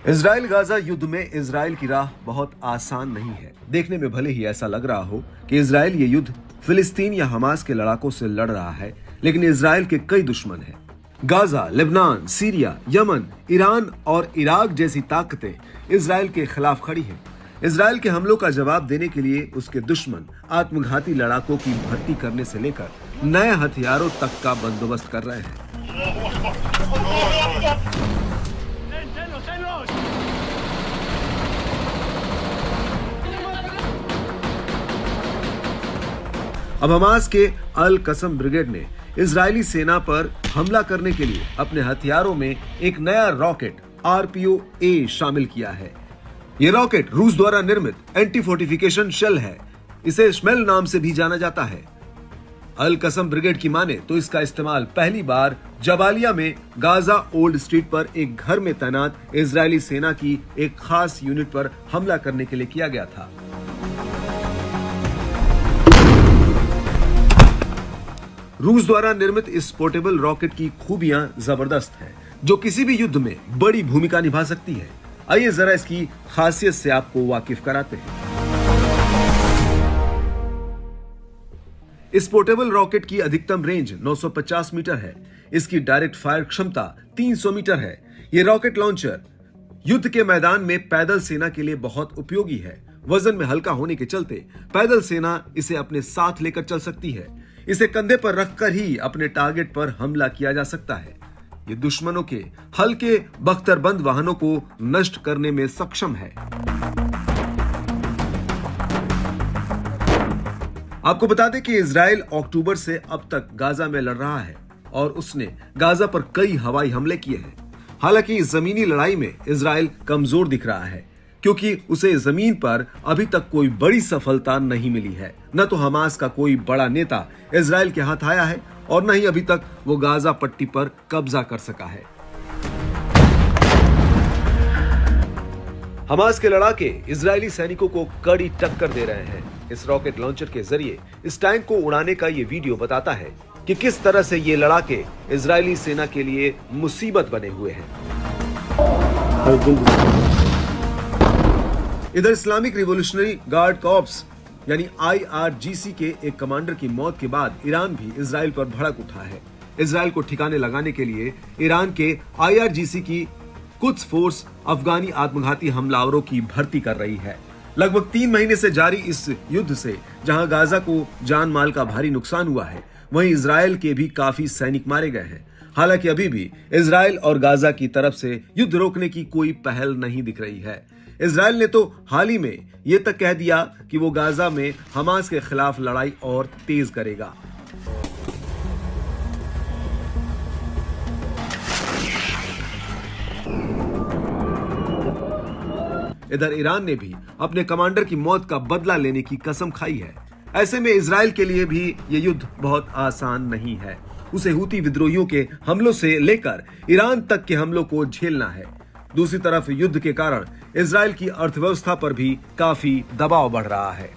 Israel Gaza युद्ध में Israel की राह बहुत आसान नहीं है। देखने में भले ही ऐसा लग रहा हो कि इजराइल ये युद्ध फिलिस्तीन या हमास के लड़ाकों से लड़ रहा है, लेकिन इजराइल के कई दुश्मन हैं। Gaza, Lebanon, Syria, Yemen, Iran और इराक जैसी ताकतें इजराइल के खिलाफ खड़ी हैं। इजराइल के हमलों का जवाब देने के लिए उसके दुश्मन आत्मघाती लड़ाकों की भर्ती करने से लेकर नए हथियारों तक का बंदोबस्त कर रहे हैं। अब हमास के अल कसम ब्रिगेड ने इजरायली सेना पर हमला करने के लिए अपने हथियारों में एक नया रॉकेट RPO-A शामिल किया है। यह रॉकेट रूस द्वारा निर्मित एंटी फोर्टिफिकेशन शेल है। इसे श्मेल नाम से भी जाना जाता है। अल कसम ब्रिगेड की माने तो इसका इस्तेमाल पहली बार जबालिया में गाजा ओल्ड स्ट्रीट पर एक घर में तैनात इजरायली सेना की एक खास यूनिट पर हमला करने के लिए किया गया था। रूस द्वारा निर्मित इस पोर्टेबल रॉकेट की खूबियां जबरदस्त हैं, जो किसी भी युद्ध में बड़ी भूमिका निभा सकती है। आइए जरा इसकी खासियत से आपको वाकिफ कराते हैं। इस पोर्टेबल रॉकेट की अधिकतम रेंज 950 मीटर है। इसकी डायरेक्ट फायर क्षमता 300 मीटर है। यह रॉकेट लॉन्चर युद्ध के मैदान में पैदल सेना के लिए बहुत उपयोगी है। वजन में हल्का होने के चलते पैदल सेना इसे अपने साथ लेकर चल सकती है। इसे कंधे पर रखकर ही अपने टारगेट पर हमला किया जा सकता है। ये दुश्मनों के हल्के बख्तरबंद वाहनों को नष्ट करने में सक्षम है। आपको बता दें कि इजराइल अक्टूबर से अब तक गाजा में लड़ रहा है और उसने गाजा पर कई हवाई हमले किए हैं। हालांकि इस जमीनी लड़ाई में इजराइल कमजोर दिख रहा है, क्योंकि उसे जमीन पर अभी तक कोई बड़ी सफलता नहीं मिली है। न तो हमास का कोई बड़ा नेता इजराइल के हाथ आया है और न ही अभी तक वो गाजा पट्टी पर कब्जा कर सका है। हमास के लड़ाके इजरायली सैनिकों को कड़ी टक्कर दे रहे हैं। इस रॉकेट लॉन्चर के जरिए इस टैंक को उड़ाने का ये वीडियो बताता है कि किस तरह से ये लड़ाके इजरायली सेना के लिए मुसीबत बने हुए हैं। इधर इस्लामिक रिवॉल्यूशनरी गार्ड कॉर्प्स यानी IRGC के एक कमांडर की मौत के बाद ईरान भी इजराइल पर भड़क उठा है। इजराइल को ठिकाने लगाने के लिए ईरान के IRGC की कुद्स फोर्स अफगानी आत्मघाती हमलावरों की भर्ती कर रही है। लगभग 3 महीने से जारी इस युद्ध से जहां गाजा को जान माल का भारी नुकसान हुआ है, वहीं इजराइल के भी काफी सैनिक मारे गए हैं। हालांकि अभी भी इजराइल और गाजा की तरफ से युद्ध रोकने की कोई पहल नहीं दिख रही है। इजराइल ने तो हाल ही में यह तक कह दिया कि वो गाजा में हमास के खिलाफ लड़ाई और तेज करेगा। इधर ईरान ने भी अपने कमांडर की मौत का बदला लेने की कसम खाई है। ऐसे में इजराइल के लिए भी ये युद्ध बहुत आसान नहीं है। उसे हूती विद्रोहियों के हमलों से लेकर ईरान तक के हमलों को झेलना है। दूसरी तरफ युद्ध के कारण इजराइल की अर्थव्यवस्था पर भी काफी दबाव बढ़ रहा है।